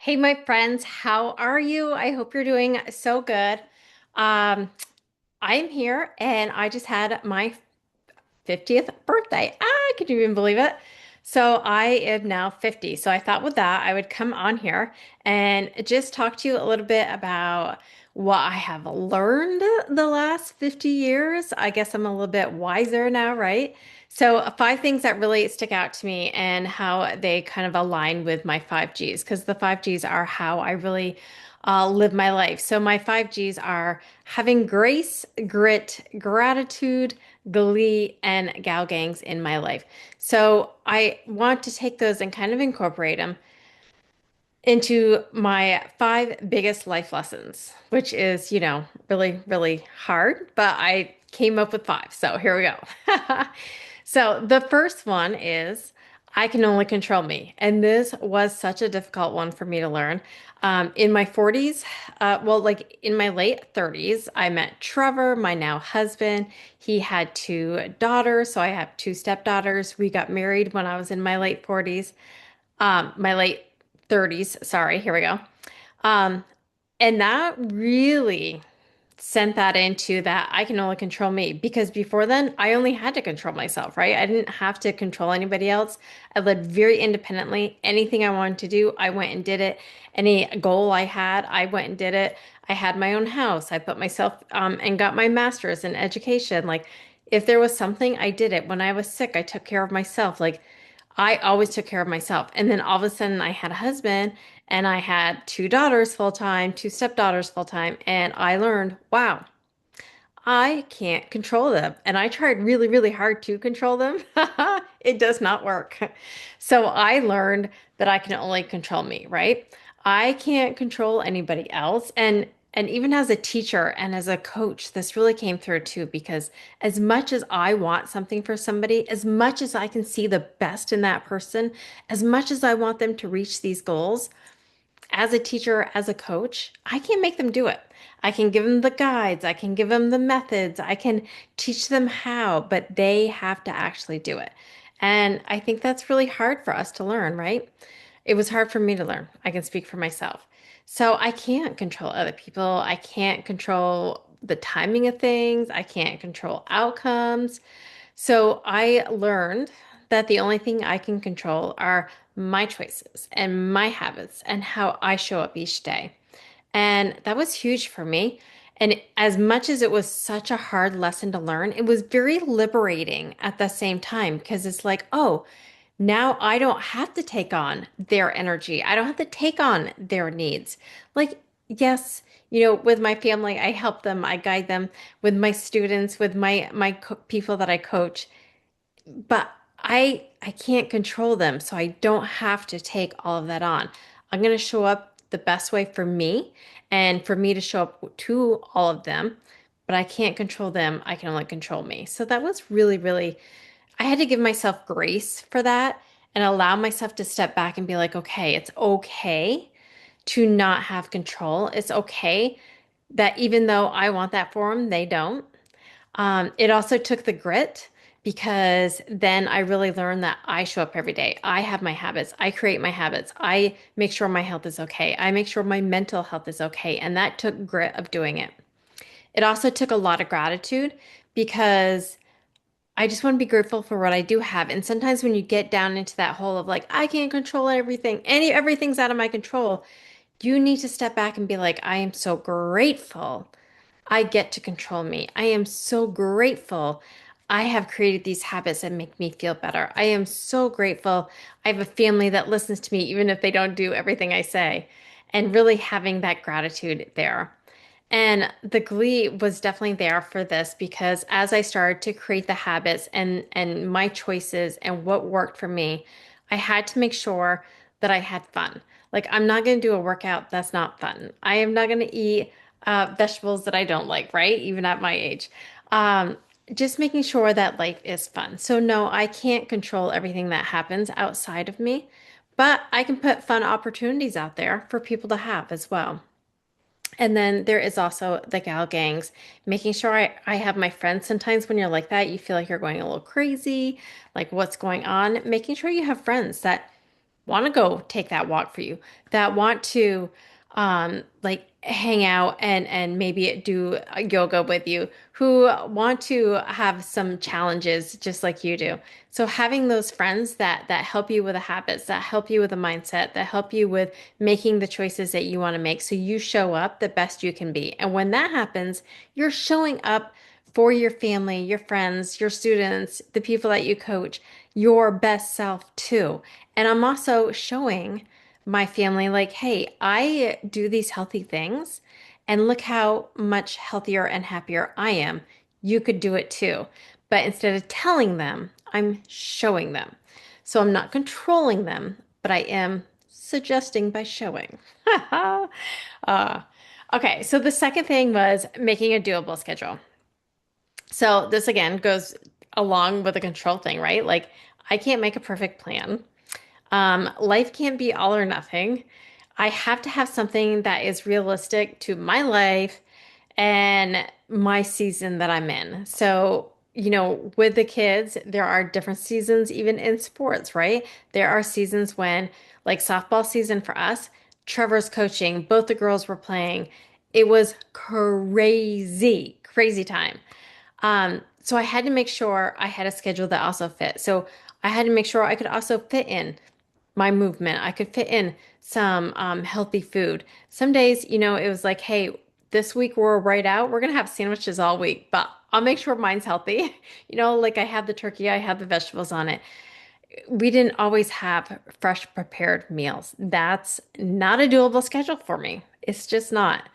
Hey, my friends, how are you? I hope you're doing so good. Um, I'm here and I just had my 50th birthday. Can you even believe it? So I am now 50. So I thought with that, I would come on here and just talk to you a little bit about what I have learned the last 50 years. I guess I'm a little bit wiser now, right? So five things that really stick out to me and how they kind of align with my five G's, because the five G's are how I really live my life. So my five G's are having grace, grit, gratitude, glee, and gal gangs in my life. So I want to take those and kind of incorporate them into my five biggest life lessons, which is, really, really hard, but I came up with five. So here we go. So the first one is I can only control me. And this was such a difficult one for me to learn. In my 40s, like in my late 30s, I met Trevor, my now husband. He had two daughters, so I have two stepdaughters. We got married when I was in my late 40s, my late 30s. Sorry, here we go. Um, and that really sent that into that I can only control me because before then I only had to control myself, right? I didn't have to control anybody else. I lived very independently. Anything I wanted to do, I went and did it. Any goal I had, I went and did it. I had my own house. I put myself and got my master's in education. Like if there was something, I did it. When I was sick, I took care of myself. Like I always took care of myself. And then all of a sudden I had a husband and I had two daughters full time, two stepdaughters full time. And I learned, wow, I can't control them. And I tried really, really hard to control them. It does not work. So I learned that I can only control me, right? I can't control anybody else. And even as a teacher and as a coach, this really came through too, because as much as I want something for somebody, as much as I can see the best in that person, as much as I want them to reach these goals, as a teacher, as a coach, I can't make them do it. I can give them the guides, I can give them the methods, I can teach them how, but they have to actually do it. And I think that's really hard for us to learn, right? It was hard for me to learn. I can speak for myself. So I can't control other people. I can't control the timing of things. I can't control outcomes. So I learned that the only thing I can control are my choices and my habits and how I show up each day. And that was huge for me. And as much as it was such a hard lesson to learn, it was very liberating at the same time because it's like, oh, now I don't have to take on their energy. I don't have to take on their needs. Like, yes, with my family, I help them, I guide them. With my students, with my people that I coach, but I can't control them, so I don't have to take all of that on. I'm going to show up the best way for me and for me to show up to all of them, but I can't control them. I can only control me. So that was really, really, I had to give myself grace for that and allow myself to step back and be like, okay, it's okay to not have control. It's okay that even though I want that for them, they don't. It also took the grit because then I really learned that I show up every day. I have my habits. I create my habits. I make sure my health is okay. I make sure my mental health is okay. And that took grit of doing it. It also took a lot of gratitude because I just want to be grateful for what I do have. And sometimes when you get down into that hole of like, I can't control everything, everything's out of my control, you need to step back and be like, I am so grateful I get to control me. I am so grateful I have created these habits that make me feel better. I am so grateful I have a family that listens to me, even if they don't do everything I say, and really having that gratitude there. And the glee was definitely there for this because as I started to create the habits and my choices and what worked for me, I had to make sure that I had fun. Like I'm not going to do a workout that's not fun. I am not going to eat vegetables that I don't like, right? Even at my age. Um, just making sure that life is fun. So no, I can't control everything that happens outside of me, but I can put fun opportunities out there for people to have as well. And then there is also the gal gangs, making sure I have my friends. Sometimes when you're like that, you feel like you're going a little crazy, like what's going on, making sure you have friends that want to go take that walk for you, that want to like hang out and maybe do yoga with you, who want to have some challenges just like you do. So having those friends that help you with the habits, that help you with the mindset, that help you with making the choices that you want to make so you show up the best you can be. And when that happens, you're showing up for your family, your friends, your students, the people that you coach, your best self too. And I'm also showing my family, like, hey, I do these healthy things, and look how much healthier and happier I am. You could do it too. But instead of telling them, I'm showing them. So I'm not controlling them, but I am suggesting by showing. uh, okay, so the second thing was making a doable schedule. So this again goes along with the control thing, right? Like I can't make a perfect plan. Life can't be all or nothing. I have to have something that is realistic to my life and my season that I'm in. So, with the kids, there are different seasons, even in sports, right? There are seasons when, like softball season for us, Trevor's coaching, both the girls were playing. It was crazy, crazy time. So I had to make sure I had a schedule that also fit. So I had to make sure I could also fit in my movement. I could fit in some healthy food. Some days, it was like, hey, this week we're right out. We're gonna have sandwiches all week, but I'll make sure mine's healthy. Like I have the turkey, I have the vegetables on it. We didn't always have fresh prepared meals. That's not a doable schedule for me. It's just not.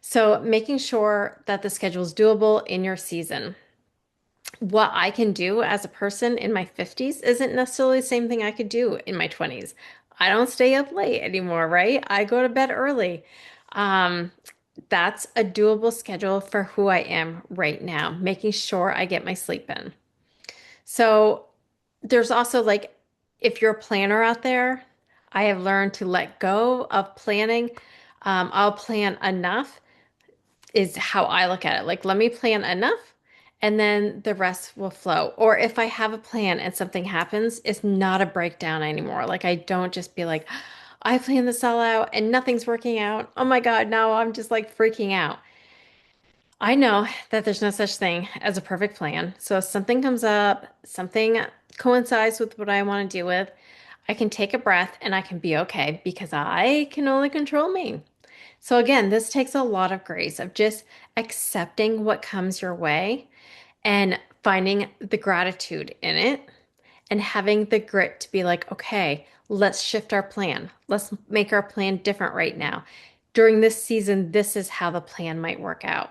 So making sure that the schedule is doable in your season. What I can do as a person in my 50s isn't necessarily the same thing I could do in my 20s. I don't stay up late anymore, right? I go to bed early. Um, that's a doable schedule for who I am right now, making sure I get my sleep in. So there's also like, if you're a planner out there, I have learned to let go of planning. I'll plan enough is how I look at it. Like, let me plan enough and then the rest will flow. Or if I have a plan and something happens, it's not a breakdown anymore. Like, I don't just be like, I planned this all out and nothing's working out. Oh my God, now I'm just like freaking out. I know that there's no such thing as a perfect plan. So if something comes up, something coincides with what I want to deal with, I can take a breath and I can be okay because I can only control me. So again, this takes a lot of grace of just accepting what comes your way and finding the gratitude in it and having the grit to be like, okay, let's shift our plan. Let's make our plan different right now. During this season, this is how the plan might work out.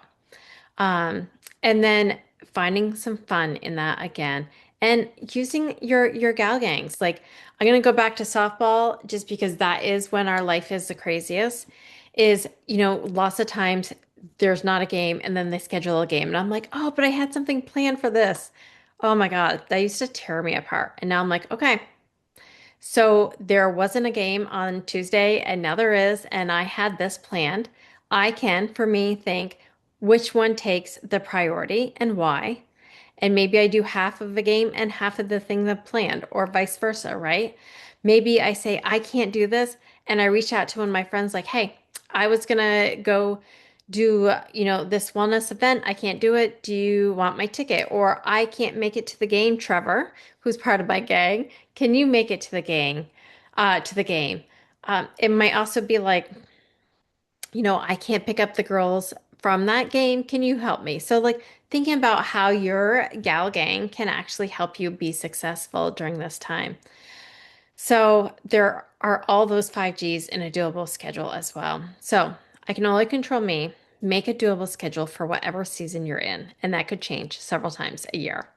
Um, and then finding some fun in that again and using your gal gangs. Like I'm gonna go back to softball just because that is when our life is the craziest. Is, lots of times there's not a game and then they schedule a game. And I'm like, oh, but I had something planned for this. Oh my God, that used to tear me apart. And now I'm like, okay, so there wasn't a game on Tuesday, and now there is, and I had this planned. I can, for me, think which one takes the priority and why. And maybe I do half of the game and half of the thing that planned, or vice versa, right? Maybe I say, I can't do this, and I reach out to one of my friends, like, hey, I was gonna go do, this wellness event. I can't do it. Do you want my ticket? Or I can't make it to the game, Trevor, who's part of my gang. Can you make it to the to the game? It might also be like, I can't pick up the girls from that game. Can you help me? So, like, thinking about how your gal gang can actually help you be successful during this time. So, there are all those 5Gs in a doable schedule as well. So, I can only control me. Make a doable schedule for whatever season you're in, and that could change several times a year,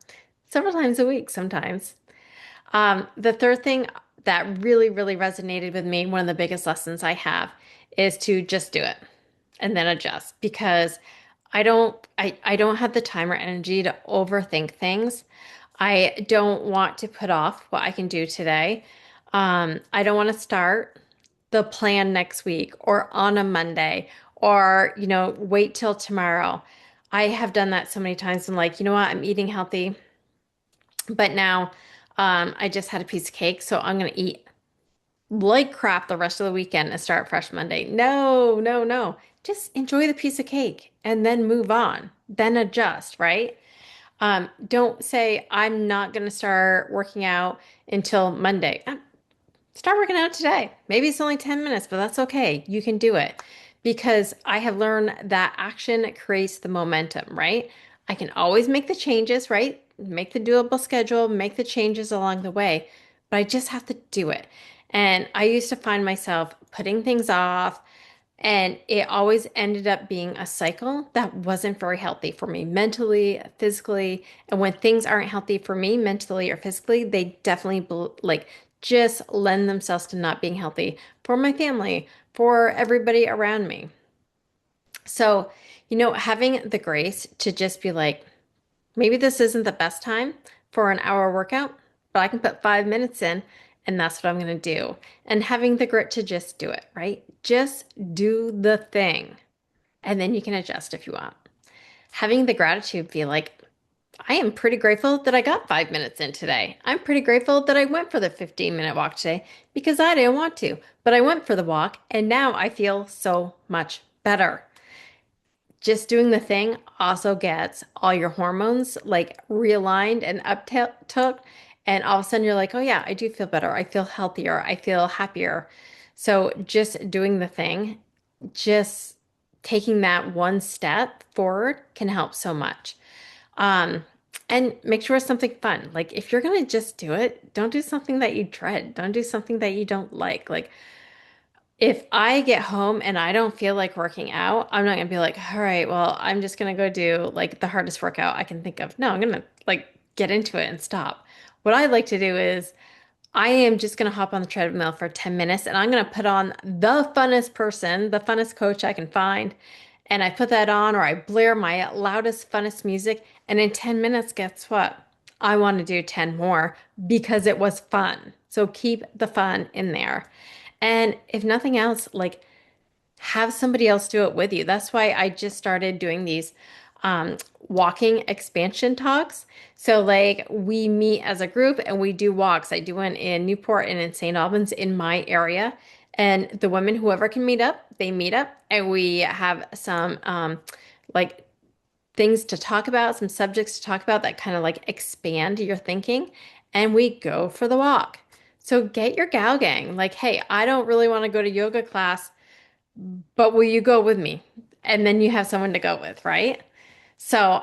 several times a week sometimes. The third thing that really, really resonated with me, one of the biggest lessons I have, is to just do it and then adjust because I don't have the time or energy to overthink things. I don't want to put off what I can do today. I don't want to start the plan next week or on a Monday or, wait till tomorrow. I have done that so many times. I'm like, you know what? I'm eating healthy. But now I just had a piece of cake, so I'm going to eat. like crap the rest of the weekend and start fresh Monday. No, no, no. Just enjoy the piece of cake and then move on, then adjust, right? Don't say, I'm not going to start working out until Monday. Start working out today. Maybe it's only 10 minutes, but that's okay. You can do it because I have learned that action creates the momentum, right? I can always make the changes, right? Make the doable schedule, make the changes along the way, but I just have to do it. And I used to find myself putting things off, and it always ended up being a cycle that wasn't very healthy for me mentally, physically. And when things aren't healthy for me mentally or physically, they definitely just lend themselves to not being healthy for my family, for everybody around me. So, having the grace to just be like, maybe this isn't the best time for an hour workout, but I can put 5 minutes in and that's what I'm going to do. And having the grit to just do it, right? Just do the thing and then you can adjust if you want. Having the gratitude be like, I am pretty grateful that I got 5 minutes in today. I'm pretty grateful that I went for the 15-minute walk today because I didn't want to, but I went for the walk and now I feel so much better. Just doing the thing also gets all your hormones like realigned and uptook. And all of a sudden you're like, oh yeah, I do feel better. I feel healthier. I feel happier. So just doing the thing, just taking that one step forward can help so much. Um, and make sure it's something fun. Like if you're gonna just do it, don't do something that you dread. Don't do something that you don't like. Like if I get home and I don't feel like working out, I'm not gonna be like, all right, well, I'm just gonna go do like the hardest workout I can think of. No, I'm gonna like get into it and stop. What I like to do is I am just gonna hop on the treadmill for 10 minutes and I'm gonna put on the funnest person, the funnest coach I can find. And I put that on or I blare my loudest, funnest music. And in 10 minutes, guess what? I want to do 10 more because it was fun. So keep the fun in there. And if nothing else, like have somebody else do it with you. That's why I just started doing these walking expansion talks. So like we meet as a group and we do walks. I do one in Newport and in St. Albans in my area. And the women, whoever can meet up, they meet up and we have some like things to talk about, some subjects to talk about that kind of like expand your thinking. And we go for the walk. So get your gal gang. Like, hey, I don't really want to go to yoga class, but will you go with me? And then you have someone to go with, right? So,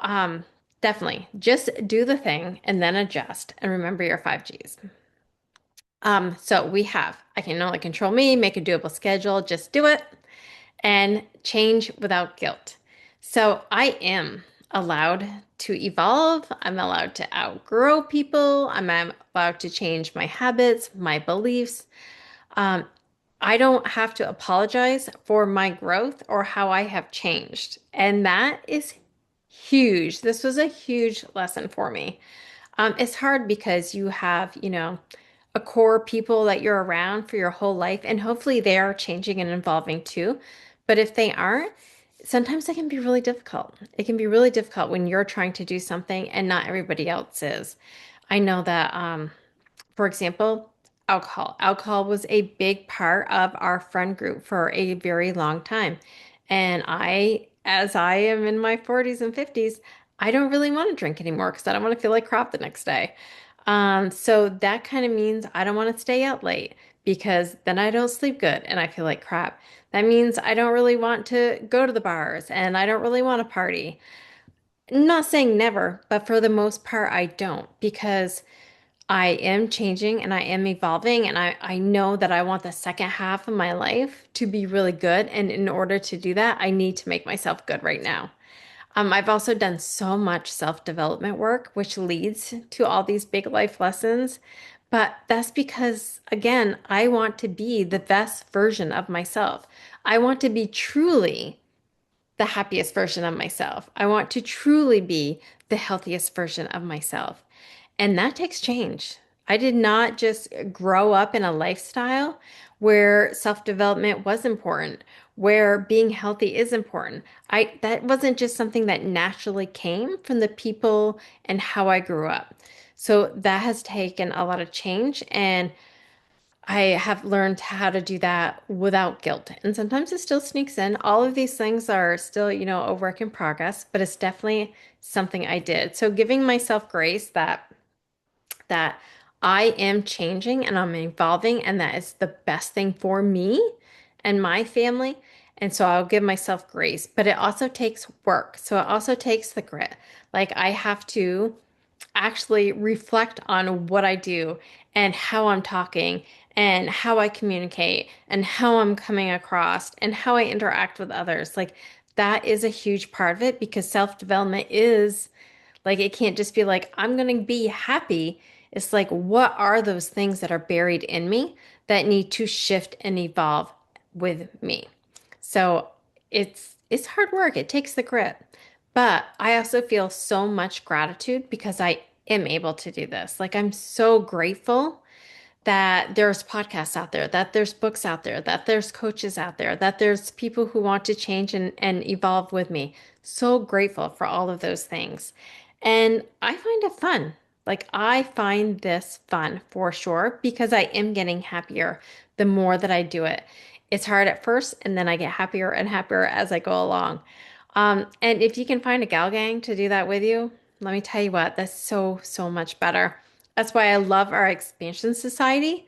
definitely just do the thing and then adjust and remember your 5 G's. So we have, I can only control me, make a doable schedule, just do it and change without guilt. So I am allowed to evolve. I'm allowed to outgrow people. I'm allowed to change my habits, my beliefs. Um, I don't have to apologize for my growth or how I have changed. And that is huge. This was a huge lesson for me. It's hard because you have, a core people that you're around for your whole life, and hopefully they are changing and evolving too. But if they aren't, sometimes it can be really difficult. It can be really difficult when you're trying to do something and not everybody else is. I know that for example, alcohol. Alcohol was a big part of our friend group for a very long time. And as I am in my 40s and 50s, I don't really want to drink anymore because I don't want to feel like crap the next day. So that kind of means I don't want to stay out late because then I don't sleep good and I feel like crap. That means I don't really want to go to the bars and I don't really want to party. Not saying never, but for the most part, I don't because I am changing and I am evolving, and I know that I want the second half of my life to be really good. And in order to do that, I need to make myself good right now. I've also done so much self-development work, which leads to all these big life lessons. But that's because, again, I want to be the best version of myself. I want to be truly the happiest version of myself. I want to truly be the healthiest version of myself. And that takes change. I did not just grow up in a lifestyle where self-development was important, where being healthy is important. That wasn't just something that naturally came from the people and how I grew up. So that has taken a lot of change and I have learned how to do that without guilt. And sometimes it still sneaks in. All of these things are still, a work in progress, but it's definitely something I did. So giving myself grace that I am changing and I'm evolving and that is the best thing for me and my family. And so I'll give myself grace, but it also takes work. So it also takes the grit. Like I have to actually reflect on what I do and how I'm talking and how I communicate and how I'm coming across and how I interact with others. Like that is a huge part of it because self-development is like it can't just be like, I'm going to be happy. It's like, what are those things that are buried in me that need to shift and evolve with me? So it's hard work. It takes the grit. But I also feel so much gratitude because I am able to do this. Like I'm so grateful that there's podcasts out there, that there's books out there, that there's coaches out there, that there's people who want to change and evolve with me. So grateful for all of those things. And I find it fun. Like I find this fun for sure because I am getting happier the more that I do it. It's hard at first, and then I get happier and happier as I go along. And if you can find a gal gang to do that with you, let me tell you what, that's so, so much better. That's why I love our expansion society.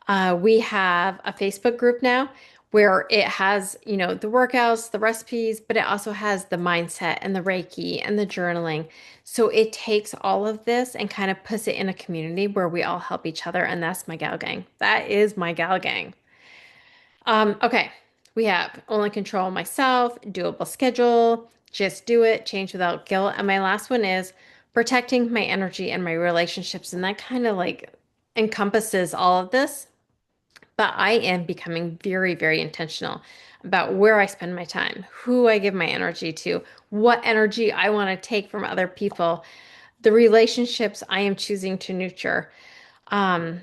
We have a Facebook group now where it has, the workouts, the recipes, but it also has the mindset and the Reiki and the journaling. So it takes all of this and kind of puts it in a community where we all help each other. And that's my gal gang. That is my gal gang. Okay, we have only control myself, doable schedule, just do it, change without guilt. And my last one is protecting my energy and my relationships. And that kind of like encompasses all of this. But I am becoming very, very intentional about where I spend my time, who I give my energy to, what energy I want to take from other people, the relationships I am choosing to nurture. Um,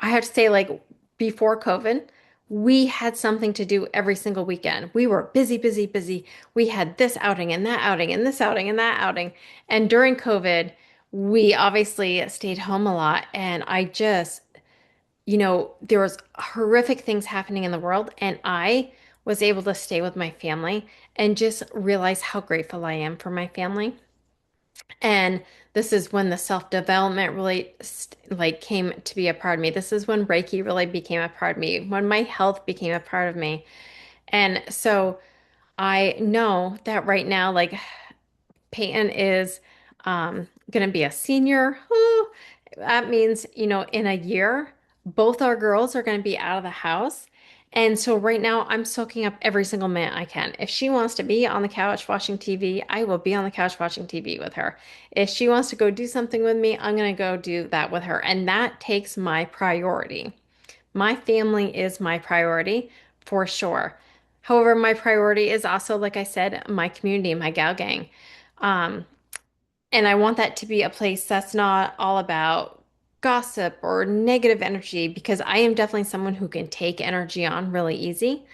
I have to say, like before COVID, we had something to do every single weekend. We were busy, busy, busy. We had this outing and that outing and this outing and that outing. And during COVID, we obviously stayed home a lot. And I just, there was horrific things happening in the world. And I was able to stay with my family and just realize how grateful I am for my family. And this is when the self-development really like came to be a part of me. This is when Reiki really became a part of me, when my health became a part of me. And so I know that right now, like Peyton is going to be a senior. Ooh, that means, in a year, both our girls are going to be out of the house. And so right now, I'm soaking up every single minute I can. If she wants to be on the couch watching TV, I will be on the couch watching TV with her. If she wants to go do something with me, I'm going to go do that with her. And that takes my priority. My family is my priority for sure. However, my priority is also, like I said, my community, my gal gang. Um, and I want that to be a place that's not all about gossip or negative energy because I am definitely someone who can take energy on really easy.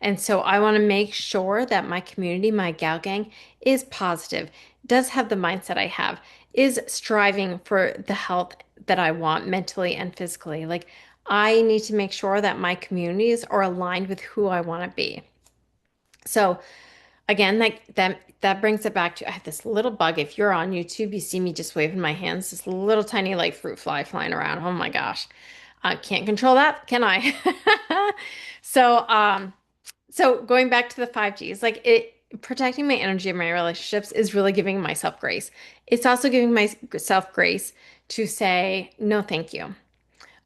And so I want to make sure that my community, my gal gang, is positive, does have the mindset I have, is striving for the health that I want mentally and physically. Like I need to make sure that my communities are aligned with who I want to be. So again, that brings it back to I have this little bug. If you're on YouTube, you see me just waving my hands, this little tiny like fruit fly flying around. Oh my gosh. I can't control that, can I? So, so going back to the 5Gs, like it protecting my energy and my relationships is really giving myself grace. It's also giving myself grace to say, no, thank you.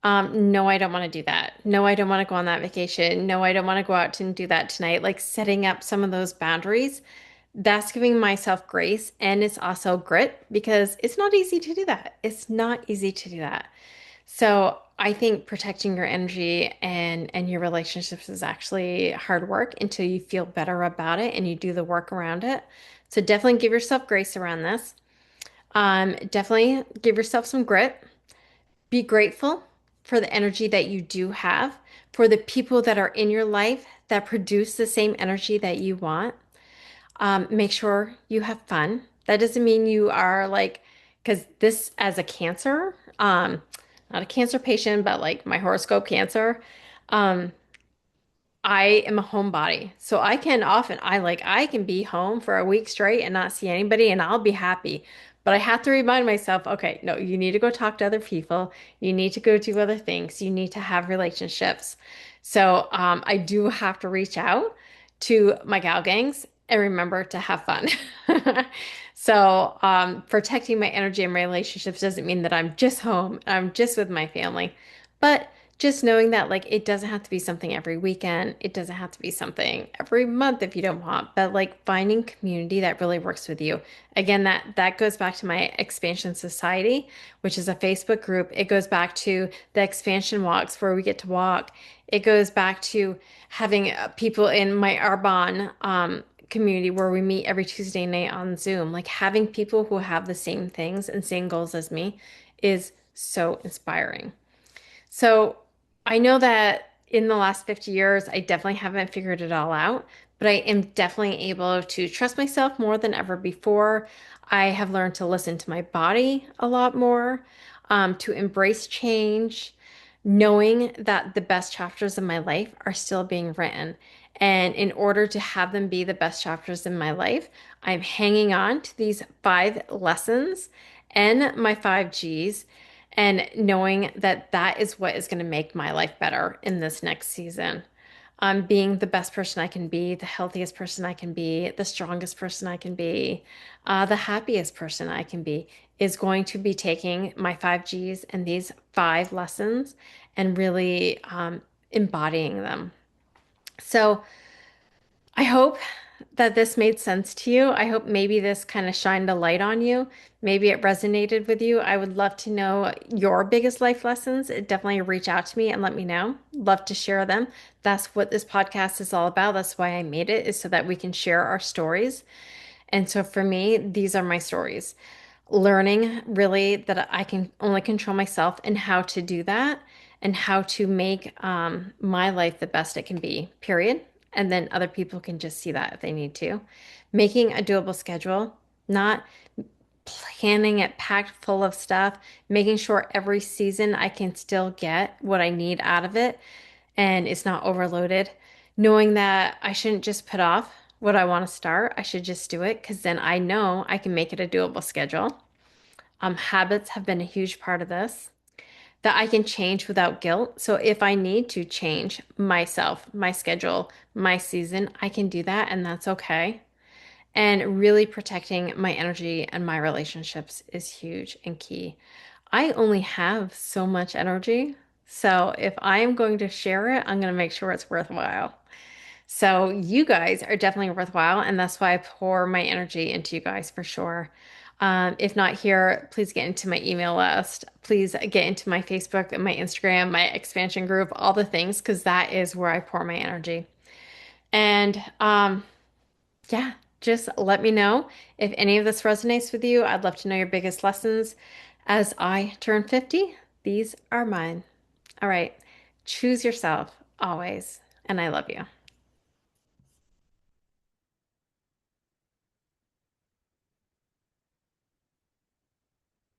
No, I don't want to do that. No, I don't want to go on that vacation. No, I don't want to go out and do that tonight. Like setting up some of those boundaries, that's giving myself grace. And it's also grit because it's not easy to do that. It's not easy to do that. So I think protecting your energy and your relationships is actually hard work until you feel better about it and you do the work around it. So definitely give yourself grace around this. Definitely give yourself some grit. Be grateful for the energy that you do have, for the people that are in your life that produce the same energy that you want. Make sure you have fun. That doesn't mean you are like, because this as a Cancer, not a cancer patient, but like my horoscope cancer. Um, I am a homebody. So I can be home for a week straight and not see anybody and I'll be happy. But I have to remind myself, okay, no, you need to go talk to other people. You need to go do other things. You need to have relationships. So I do have to reach out to my gal gangs and remember to have fun. So protecting my energy and my relationships doesn't mean that I'm just home, I'm just with my family. But just knowing that like it doesn't have to be something every weekend. It doesn't have to be something every month if you don't want, but like finding community that really works with you. Again, that goes back to my Expansion Society, which is a Facebook group. It goes back to the expansion walks where we get to walk. It goes back to having people in my Arbonne community where we meet every Tuesday night on Zoom. Like having people who have the same things and same goals as me is so inspiring. So I know that in the last 50 years, I definitely haven't figured it all out, but I am definitely able to trust myself more than ever before. I have learned to listen to my body a lot more, to embrace change, knowing that the best chapters of my life are still being written. And in order to have them be the best chapters in my life, I'm hanging on to these 5 lessons and my 5 Gs and knowing that that is what is going to make my life better in this next season. Being the best person I can be, the healthiest person I can be, the strongest person I can be, the happiest person I can be is going to be taking my 5 Gs and these 5 lessons and really embodying them. So, I hope that this made sense to you. I hope maybe this kind of shined a light on you. Maybe it resonated with you. I would love to know your biggest life lessons. Definitely reach out to me and let me know. Love to share them. That's what this podcast is all about. That's why I made it, is so that we can share our stories. And so for me, these are my stories. Learning really that I can only control myself and how to do that and how to make my life the best it can be, period. And then other people can just see that if they need to. Making a doable schedule, not planning it packed full of stuff, making sure every season I can still get what I need out of it and it's not overloaded. Knowing that I shouldn't just put off what I want to start, I should just do it because then I know I can make it a doable schedule. Habits have been a huge part of this that I can change without guilt. So if I need to change myself, my schedule, my season, I can do that and that's okay. And really protecting my energy and my relationships is huge and key. I only have so much energy. So if I am going to share it, I'm going to make sure it's worthwhile. So you guys are definitely worthwhile, and that's why I pour my energy into you guys for sure. If not here, please get into my email list. Please get into my Facebook and my Instagram, my expansion group, all the things, because that is where I pour my energy. And yeah, just let me know if any of this resonates with you. I'd love to know your biggest lessons. As I turn 50, these are mine. All right, choose yourself always, and I love you.